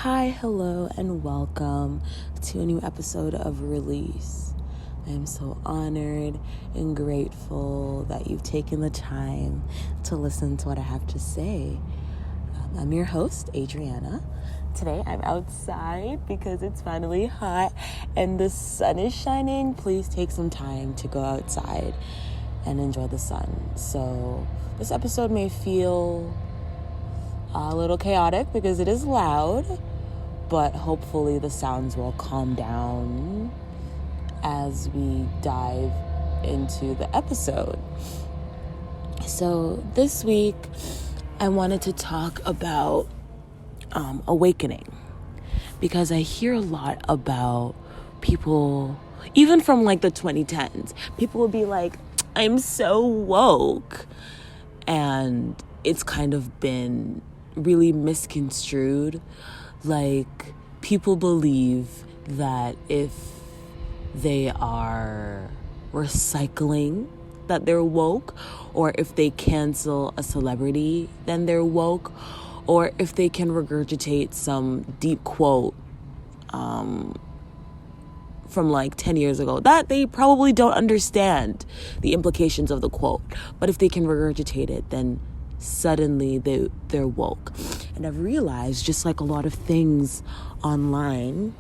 Hi, hello, and welcome to a new episode of Release. I am so honored and grateful that you've taken the time to listen to what I have to say. I'm your host, Adriana. Today I'm outside because it's finally hot and the sun is shining. Please take some time to go outside and enjoy the sun. So this episode may feel a little chaotic because it is loud, but hopefully the sounds will calm down as we dive into the episode. So this week I wanted to talk about awakening, because I hear a lot about people, even from like the 2010s, people will be like, I'm so woke, and it's kind of been really misconstrued. Like, people believe that if they are recycling, that they're woke, or if they cancel a celebrity, then they're woke, or if they can regurgitate some deep quote from like 10 years ago that they probably don't understand the implications of the quote, but if they can regurgitate it, then suddenly they're woke. And I've realized, just like a lot of things online,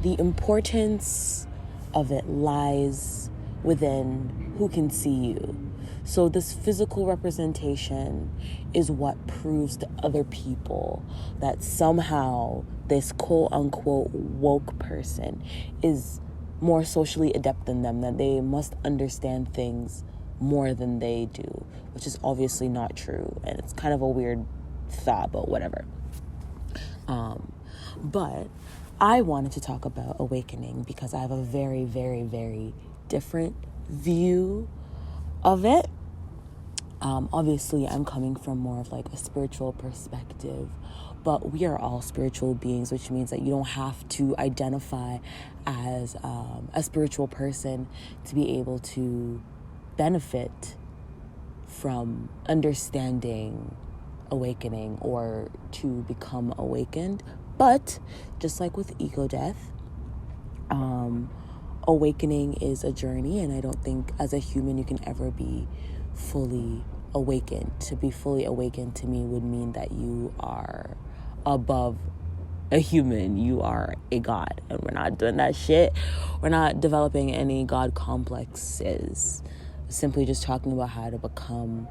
the importance of it lies within who can see you. So this physical representation is what proves to other people that somehow this quote-unquote woke person is more socially adept than them, that they must understand things more than they do, which is obviously not true. And it's kind of a weird thought, but whatever. But I wanted to talk about awakening because I have a very, very, very different view of it. Obviously, I'm coming from more of like a spiritual perspective, but we are all spiritual beings, which means that you don't have to identify as a spiritual person to be able to benefit from understanding awakening or to become awakened. But just like with ego death, awakening is a journey, and I don't think as a human you can ever be fully awakened. To be fully awakened to me would mean that you are above a human. You are a god, and we're not doing that shit. We're not developing any god complexes. Simply just talking about how to become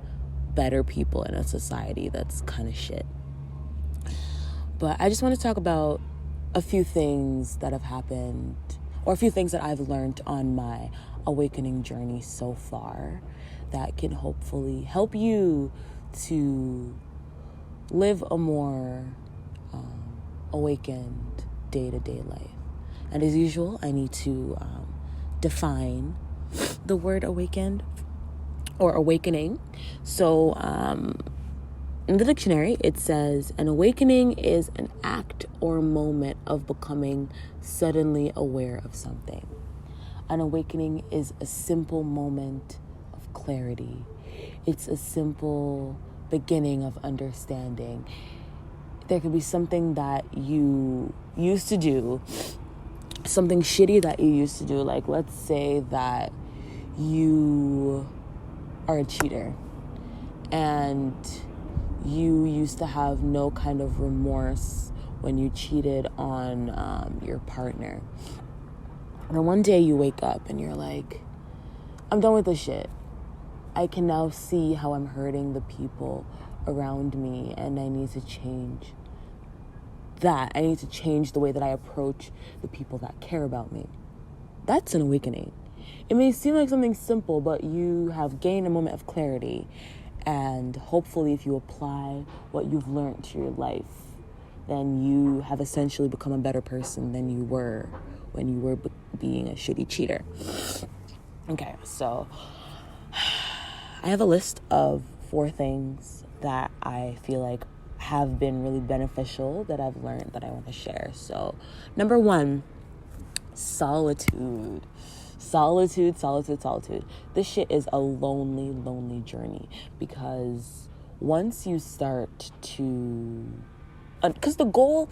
better people in a society that's kind of shit. But I just want to talk about a few things that have happened, or a few things that I've learned on my awakening journey so far that can hopefully help you to live a more awakened day-to-day life. And as usual, I need to define the word awakened or awakening. So in the dictionary, it says an awakening is an act or moment of becoming suddenly aware of something. An awakening is a simple moment of clarity. It's a simple beginning of understanding. There could be something that you used to do, something shitty that you used to do. Like, let's say that you are a cheater and you used to have no kind of remorse when you cheated on your partner. And then one day you wake up and you're like, I'm done with this shit. I can now see how I'm hurting the people around me, and I need to change that. I need to change the way that I approach the people that care about me. That's an awakening. It may seem like something simple, but you have gained a moment of clarity. And hopefully if you apply what you've learned to your life, then you have essentially become a better person than you were when you were being a shitty cheater. Okay, so I have a list of 4 things that I feel like have been really beneficial that I've learned that I want to share. So, number 1, solitude. Solitude. This shit is a lonely journey, because once you start to because the goal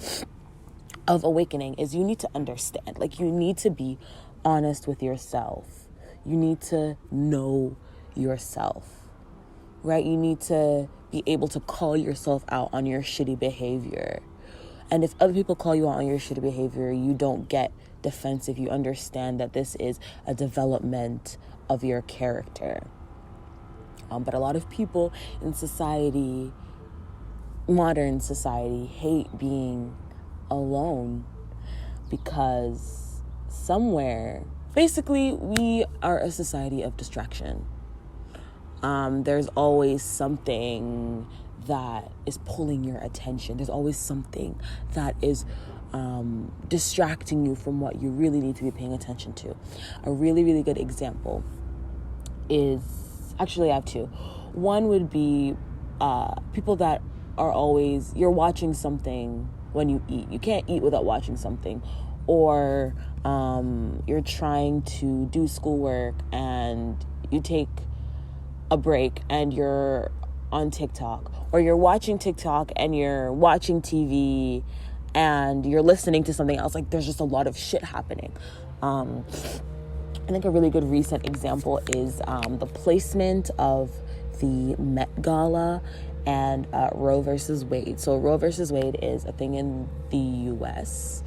of awakening is you need to understand. Like, you need to be honest with yourself. You need to know yourself, right? You need to be able to call yourself out on your shitty behavior. And if other people call you out on your shitty behavior, you don't get defensive. You understand that this is a development of your character. But a lot of people in society, modern society, hate being alone because somewhere, basically, we are a society of distraction. There's always something that is pulling your attention. There's always something that is distracting you from what you really need to be paying attention to. A really, really good example is, actually I have two. One would be people that are always, you're watching something when you eat. You can't eat without watching something. Or you're trying to do schoolwork and you take a break and you're on TikTok. Or you're watching TikTok and you're watching TV and you're listening to something else. Like, there's just a lot of shit happening. I think a really good recent example is the placement of the Met Gala and Roe versus Wade. So Roe versus Wade is a thing in the US,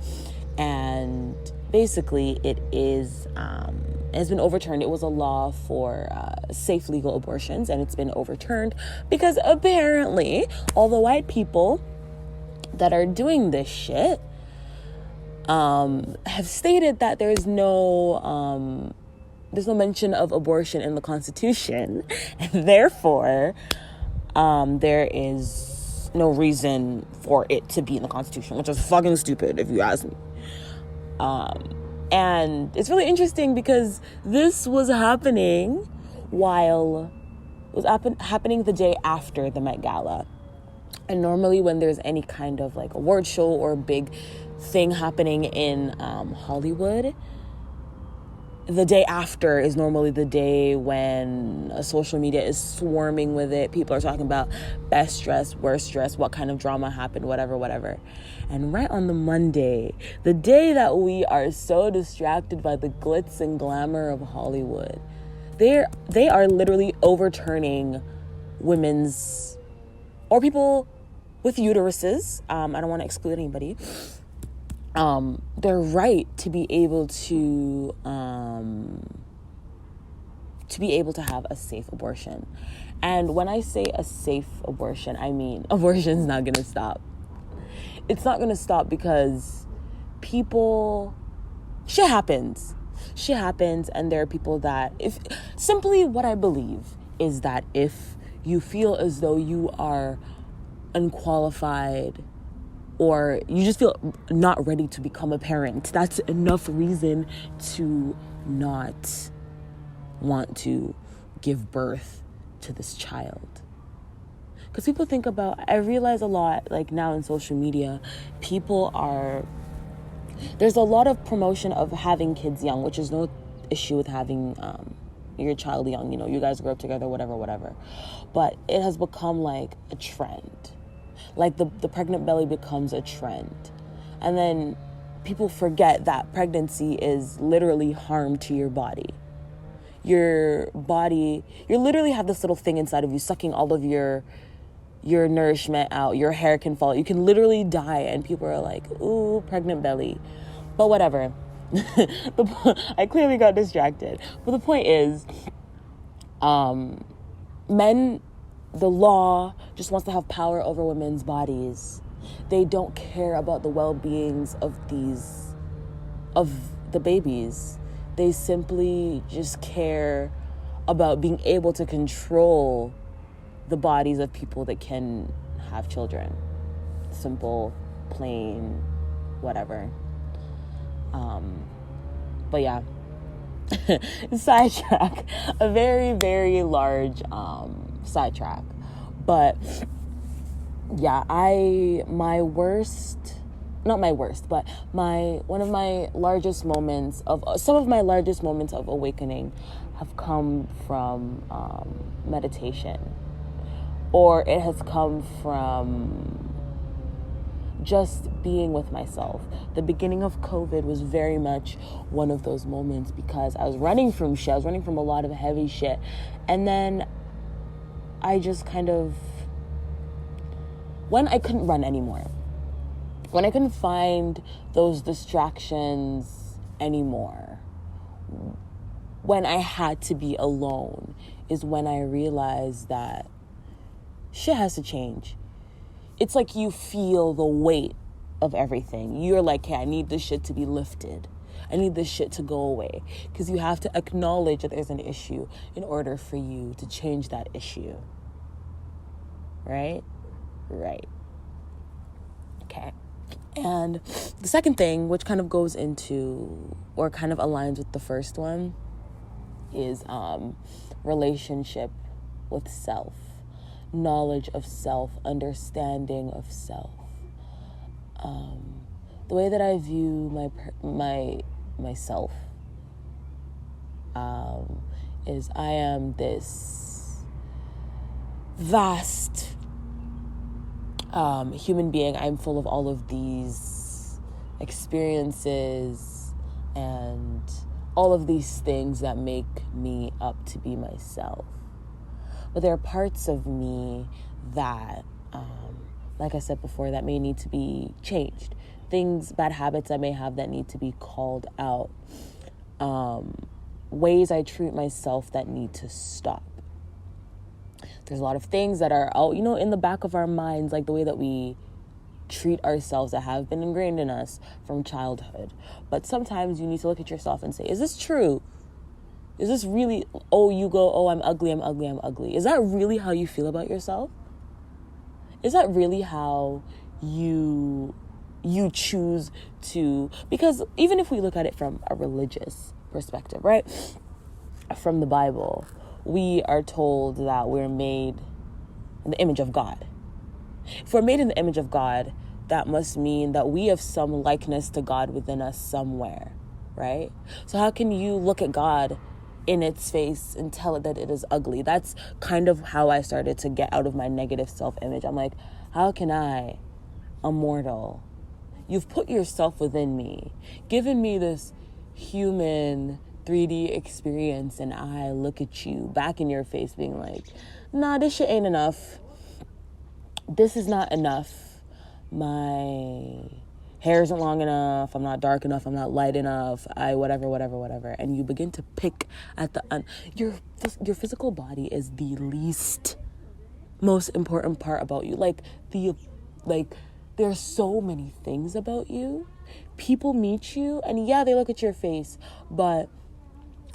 and basically it has been overturned. It was a law for safe legal abortions, and it's been overturned because apparently all the white people that are doing this shit have stated that there's no mention of abortion in the Constitution, and therefore there is no reason for it to be in the Constitution, which is fucking stupid if you ask me. And it's really interesting because this was happening happening the day after the Met Gala. And normally when there's any kind of like award show or big thing happening in Hollywood, the day after is normally the day when social media is swarming with it. People are talking about best dress, worst dress, what kind of drama happened, whatever. And right on the Monday, the day that we are so distracted by the glitz and glamour of Hollywood, they are literally overturning women's, or people with uteruses, I don't want to exclude anybody, their right to be able to have a safe abortion. And when I say a safe abortion, I mean abortion's not going to stop. It's not going to stop because shit happens, and there are people that, what I believe is that if you feel as though you are unqualified or you just feel not ready to become a parent, that's enough reason to not want to give birth to this child. Because people think about, I realize a lot, like now in social media, there's a lot of promotion of having kids young, which is no issue with having your child young, you guys grow up together, whatever. But it has become like a trend. Like the pregnant belly becomes a trend. And then people forget that pregnancy is literally harm to your body. Your body, you literally have this little thing inside of you sucking all of your nourishment out. Your hair can fall. You can literally die, and people are like, ooh, pregnant belly. But whatever. I clearly got distracted. But the point is, the law just wants to have power over women's bodies. They don't care about the well-beings of the babies. They simply just care about being able to control the bodies of people that can have children. Simple, plain, whatever. But yeah, sidetrack, a very, very large sidetrack. But yeah, some of my largest moments of awakening have come from meditation, or it has come from just being with myself. The beginning of COVID was very much one of those moments because I was running from shit. I was running from a lot of heavy shit. And then I just kind of, when I couldn't run anymore, when I couldn't find those distractions anymore, when I had to be alone is when I realized that shit has to change. It's like you feel the weight of everything. You're like, hey, I need this shit to be lifted. I need this shit to go away. Because you have to acknowledge that there's an issue in order for you to change that issue. Right? Right. Okay. And the second thing, which kind of goes into or kind of aligns with the first one, is relationship with self, knowledge of self, understanding of self. The way that I view myself is I am this vast human being. I'm full of all of these experiences and all of these things that make me up to be myself. But there are parts of me that, like I said before, that may need to be changed. Things, bad habits I may have that need to be called out. Ways I treat myself that need to stop. There's a lot of things that are out, in the back of our minds, like the way that we treat ourselves that have been ingrained in us from childhood. But sometimes you need to look at yourself and say, is this true? Is this really, I'm ugly, I'm ugly, I'm ugly. Is that really how you feel about yourself? Is that really how you choose to, because even if we look at it from a religious perspective, right? From the Bible, we are told that we're made in the image of God. If we're made in the image of God, that must mean that we have some likeness to God within us somewhere, right? So how can you look at God in its face and tell it that it is ugly? That's kind of how I started to get out of my negative self-image. I'm like, how can I, a mortal, you've put yourself within me, given me this human 3D experience, and I look at you back in your face being like, nah, this shit ain't enough. This is not enough. My hair isn't long enough. I'm not dark enough. I'm not light enough. Whatever. And you begin to pick at your physical body is the least most important part about you. There's so many things about you. People meet you and they look at your face, but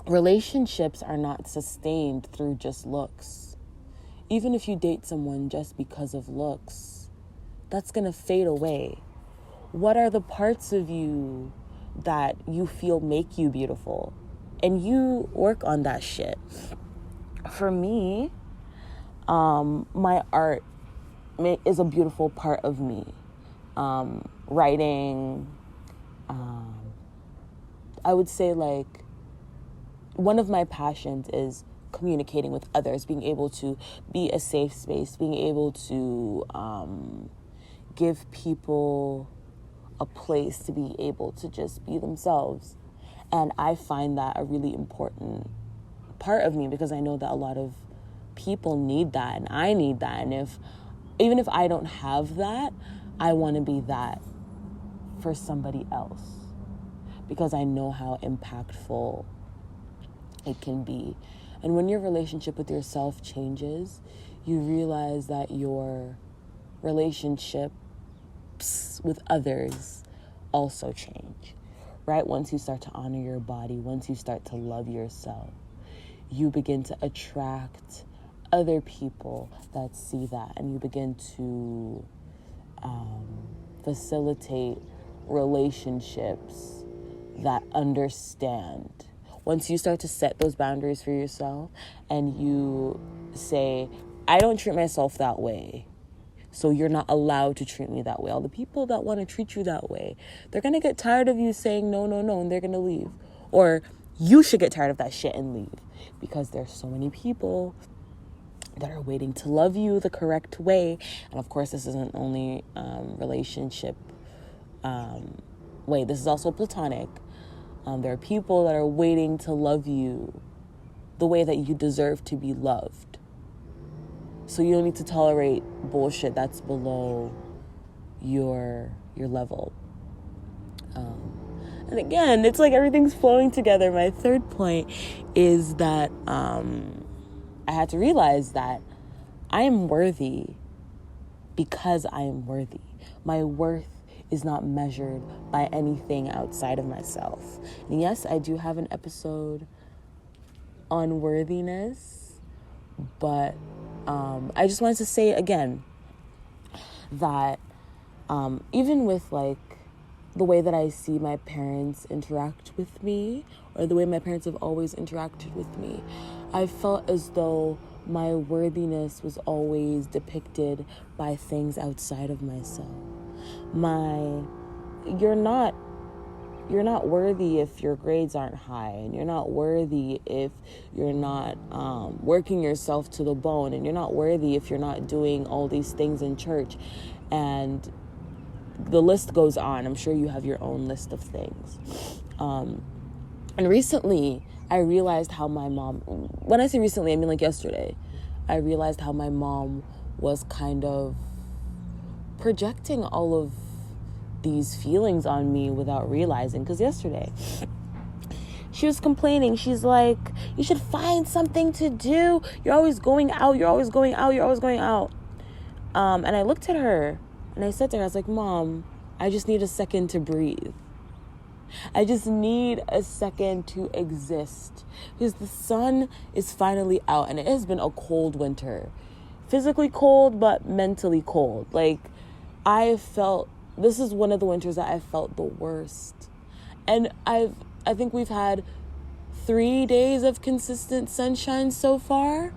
relationships are not sustained through just looks. Even if you date someone just because of looks, that's gonna fade away. What are the parts of you that you feel make you beautiful? And you work on that shit. For me, my art is a beautiful part of me. Writing, I would say one of my passions is communicating with others, being able to be a safe space, being able to give people a place to be able to just be themselves. And I find that a really important part of me because I know that a lot of people need that and I need that. And even if I don't have that, I want to be that for somebody else because I know how impactful it can be. And when your relationship with yourself changes, you realize that your relationships with others also change, right? Once you start to honor your body, once you start to love yourself, you begin to attract other people that see that, and you begin to facilitate relationships that understand. Once you start to set those boundaries for yourself and you say, I don't treat myself that way, so you're not allowed to treat me that way. All the people that want to treat you that way, they're going to get tired of you saying no, and they're going to leave. Or you should get tired of that shit and leave because there's so many people that are waiting to love you the correct way. And of course, this isn't only relationship way. This is also platonic. There are people that are waiting to love you the way that you deserve to be loved. So you don't need to tolerate bullshit that's below your level. And again, it's like everything's flowing together. My third point is that I had to realize that I am worthy because I am worthy. My worth is not measured by anything outside of myself. And yes, I do have an episode on worthiness, but I just wanted to say again that even with like the way that I see my parents interact with me, or the way my parents have always interacted with me, I felt as though my worthiness was always depicted by things outside of myself. You're not worthy if your grades aren't high, and you're not worthy if you're not working yourself to the bone, and you're not worthy if you're not doing all these things in church, and the list goes on. I'm sure you have your own list of things. And recently, I realized how my mom, when I say recently, I mean like yesterday, I realized how my mom was kind of projecting all of these feelings on me without realizing. Because yesterday, she was complaining. She's like, you should find something to do. You're always going out. You're always going out. You're always going out. And I looked at her and I said to her, I was like, Mom, I just need a second to breathe. I just need a second to exist. Because the sun is finally out, and it has been a cold winter. Physically cold, but mentally cold. Like, this is one of the winters that I felt the worst. And I think we've had 3 days of consistent sunshine so far.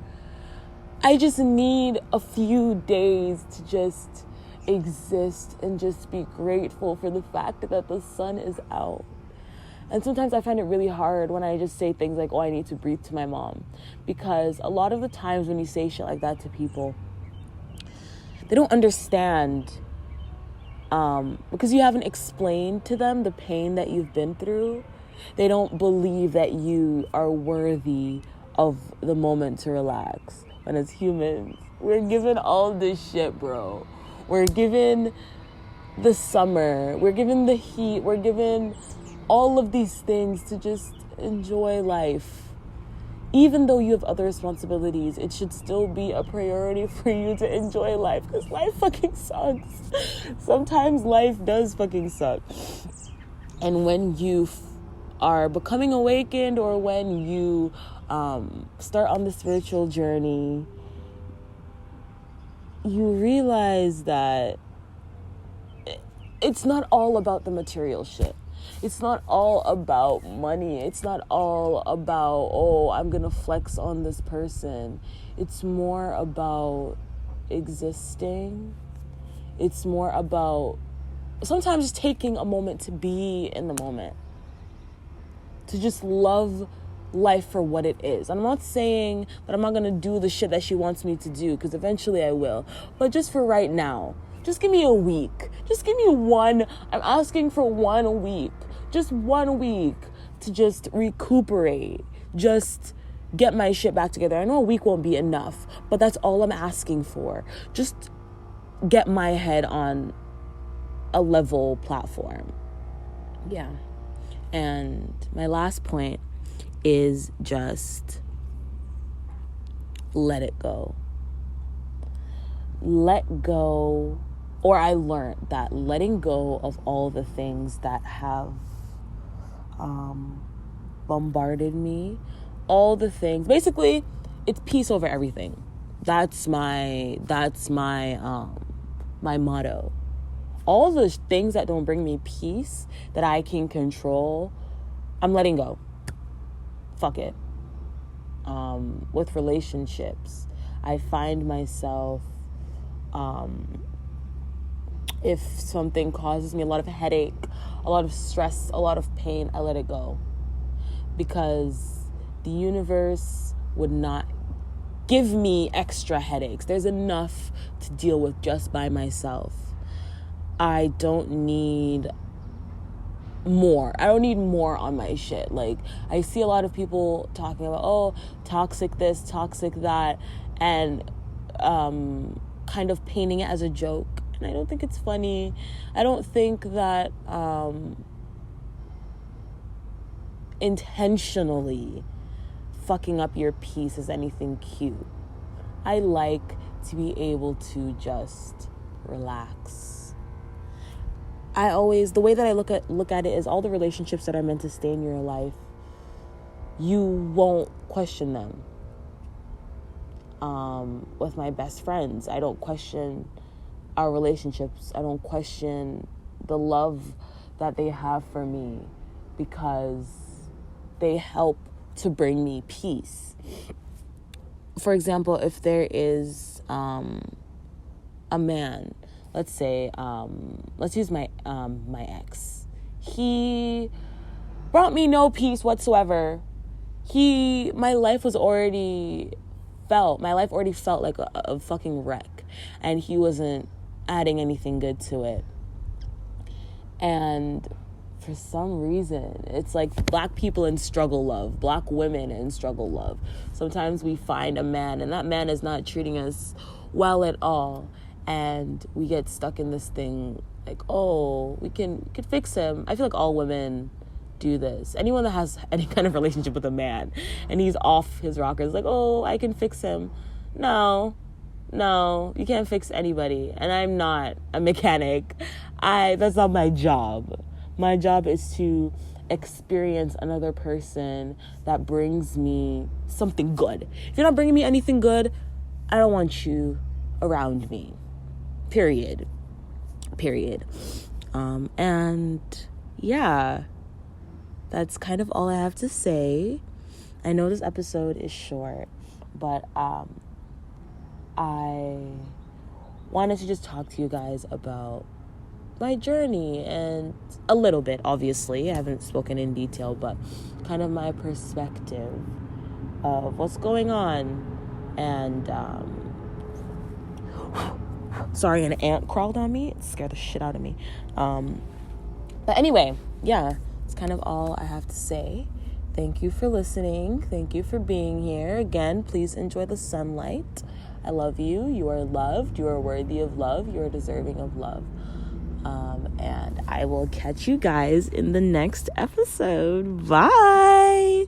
I just need a few days to just exist and just be grateful for the fact that the sun is out. And sometimes I find it really hard when I just say things like, oh, I need to breathe to my mom. Because a lot of the times when you say shit like that to people, they don't understand because you haven't explained to them the pain that you've been through. They don't believe that you are worthy of the moment to relax. And as humans, we're given all this shit, bro. We're given the summer. We're given the heat. We're given all of these things to just enjoy life. Even though you have other responsibilities, it should still be a priority for you to enjoy life, because life fucking sucks. Sometimes life does fucking suck. And when you are becoming awakened, or when you start on the spiritual journey, you realize that it's not all about the material shit. It's not all about money. It's not all about, oh, I'm going to flex on this person. It's more about existing. It's more about sometimes just taking a moment to be in the moment. To just love life for what it is. I'm not saying that I'm not going to do the shit that she wants me to do, because eventually I will. But just for right now, just give me a week. Just give me one. I'm asking for 1 week. Just 1 week to just recuperate. Just get my shit back together. I know a week won't be enough, but that's all I'm asking for. Just get my head on a level platform. Yeah. And my last point is just let it go. Let go. Or I learned that letting go of all the things that have bombarded me, all the things, basically, it's peace over everything. That's my my motto. All the things that don't bring me peace, that I can control, I'm letting go. Fuck it. With relationships, I find myself, if something causes me a lot of headache, a lot of stress, a lot of pain, I let it go. Because the universe would not give me extra headaches. There's enough to deal with just by myself. I don't need more. I don't need more on my shit. Like, I see a lot of people talking about, oh, toxic this, toxic that, and kind of painting it as a joke. And I don't think it's funny. I don't think that intentionally fucking up your peace is anything cute. I like to be able to just relax. The way that I look at it is, all the relationships that are meant to stay in your life, you won't question them. With my best friends, I don't question our relationships. I don't question the love that they have for me, because they help to bring me peace. For example, if there is a man, let's say, let's use my ex. He brought me no peace whatsoever. My life already felt like a fucking wreck, and he wasn't adding anything good to it. And for some reason, it's like black people in struggle love, black women in struggle love. Sometimes we find a man, and that man is not treating us well at all. And we get stuck in this thing like, oh, we can fix him. I feel like all women do this. Anyone that has any kind of relationship with a man and he's off his rockers, like, oh, I can fix him. No, you can't fix anybody. And I'm not a mechanic. That's not my job. My job is to experience another person that brings me something good. If you're not bringing me anything good, I don't want you around me. Period. And yeah, that's kind of all I have to say. I know this episode is short, but I wanted to just talk to you guys about my journey, and a little bit, obviously. I haven't spoken in detail, but kind of my perspective of what's going on. And sorry, an ant crawled on me. It scared the shit out of me. But anyway, yeah, it's kind of all I have to say. Thank you for listening. Thank you for being here. Again, please enjoy the sunlight. I love you. You are loved. You are worthy of love. You are deserving of love. And I will catch you guys in the next episode. Bye.